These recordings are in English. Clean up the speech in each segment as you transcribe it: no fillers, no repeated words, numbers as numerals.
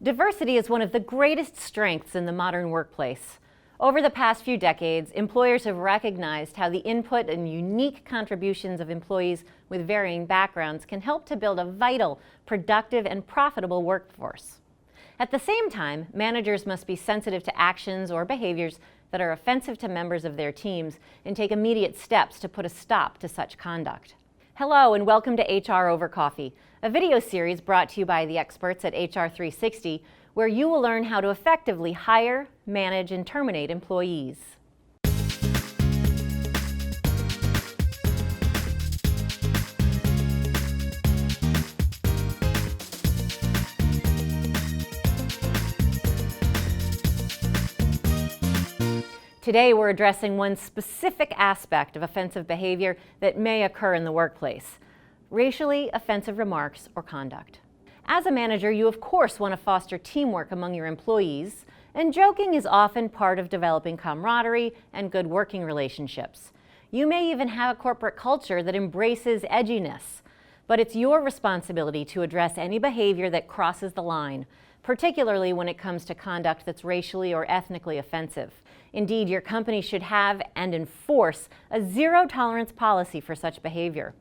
Diversity is one of the greatest strengths in the modern workplace. Over the past few decades, employers have recognized how the input and unique contributions of employees with varying backgrounds can help to build a vital, productive, and profitable workforce. At the same time, managers must be sensitive to actions or behaviors that are offensive to members of their teams and take immediate steps to put a stop to such conduct. Hello and welcome to HR Over Coffee, a video series brought to you by the experts at HR 360, where you will learn how to effectively hire, manage, and terminate employees. Today we're addressing one specific aspect of offensive behavior that may occur in the workplace: racially offensive remarks or conduct. As a manager, you of course want to foster teamwork among your employees, and joking is often part of developing camaraderie and good working relationships. You may even have a corporate culture that embraces edginess, but it's your responsibility to address any behavior that crosses the line, particularly when it comes to conduct that's racially or ethnically offensive. Indeed, your company should have and enforce a zero-tolerance policy for such behavior.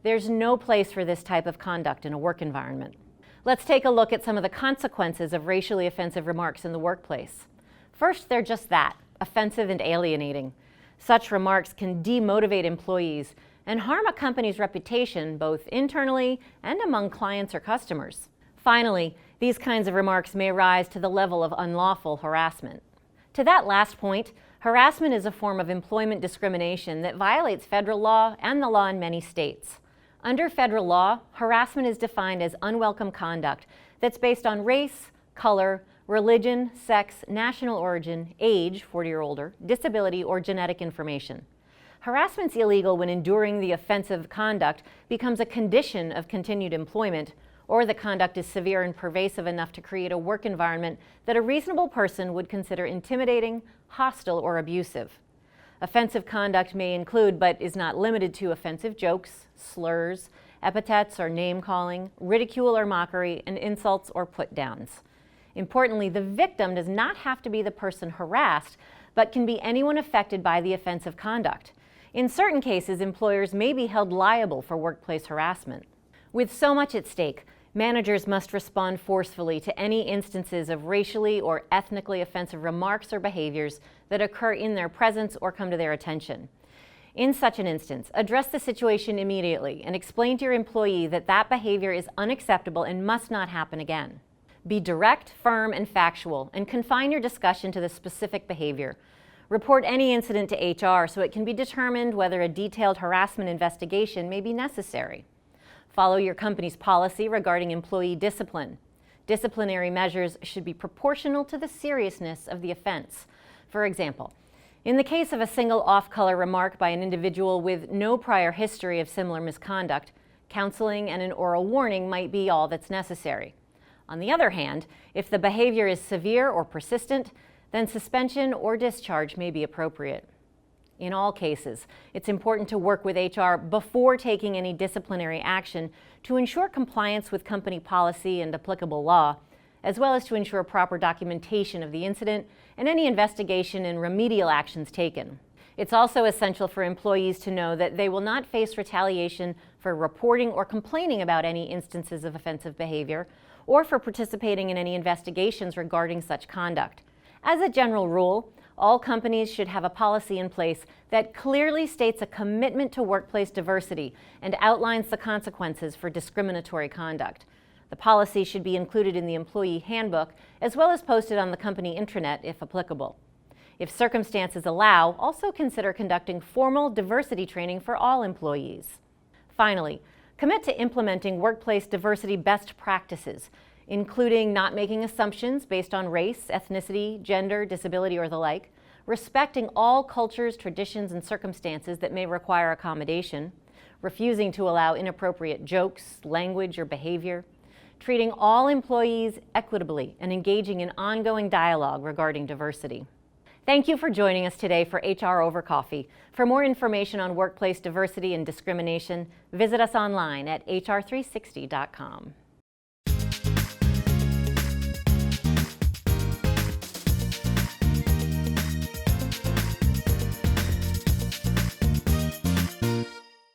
There's no place for this type of conduct in a work environment. Let's take a look at some of the consequences of racially offensive remarks in the workplace. First, they're just that, offensive and alienating. Such remarks can demotivate employees and harm a company's reputation both internally and among clients or customers. Finally, these kinds of remarks may rise to the level of unlawful harassment. To that last point, harassment is a form of employment discrimination that violates federal law and the law in many states. Under federal law, harassment is defined as unwelcome conduct that's based on race, color, religion, sex, national origin, age, 40 or older, disability, or genetic information. Harassment's illegal when enduring the offensive conduct becomes a condition of continued employment, or the conduct is severe and pervasive enough to create a work environment that a reasonable person would consider intimidating, hostile, or abusive. Offensive conduct may include, but is not limited to, offensive jokes, slurs, epithets or name-calling, ridicule or mockery, and insults or put-downs. Importantly, the victim does not have to be the person harassed, but can be anyone affected by the offensive conduct. In certain cases, employers may be held liable for workplace harassment. With so much at stake, managers must respond forcefully to any instances of racially or ethnically offensive remarks or behaviors that occur in their presence or come to their attention. In such an instance, address the situation immediately and explain to your employee that that behavior is unacceptable and must not happen again. Be direct, firm, and factual, and confine your discussion to the specific behavior. Report any incident to HR so it can be determined whether a detailed harassment investigation may be necessary. Follow your company's policy regarding employee discipline. Disciplinary measures should be proportional to the seriousness of the offense. For example, in the case of a single off-color remark by an individual with no prior history of similar misconduct, counseling and an oral warning might be all that's necessary. On the other hand, if the behavior is severe or persistent, then suspension or discharge may be appropriate. In all cases, it's important to work with HR before taking any disciplinary action to ensure compliance with company policy and applicable law, as well as to ensure proper documentation of the incident and any investigation and remedial actions taken. It's also essential for employees to know that they will not face retaliation for reporting or complaining about any instances of offensive behavior or for participating in any investigations regarding such conduct. As a general rule, all companies should have a policy in place that clearly states a commitment to workplace diversity and outlines the consequences for discriminatory conduct. The policy should be included in the employee handbook as well as posted on the company intranet if applicable. If circumstances allow, also consider conducting formal diversity training for all employees. Finally, commit to implementing workplace diversity best practices, including not making assumptions based on race, ethnicity, gender, disability, or the like, respecting all cultures, traditions, and circumstances that may require accommodation, refusing to allow inappropriate jokes, language, or behavior, treating all employees equitably, and engaging in ongoing dialogue regarding diversity. Thank you for joining us today for HR Over Coffee. For more information on workplace diversity and discrimination, visit us online at hr360.com.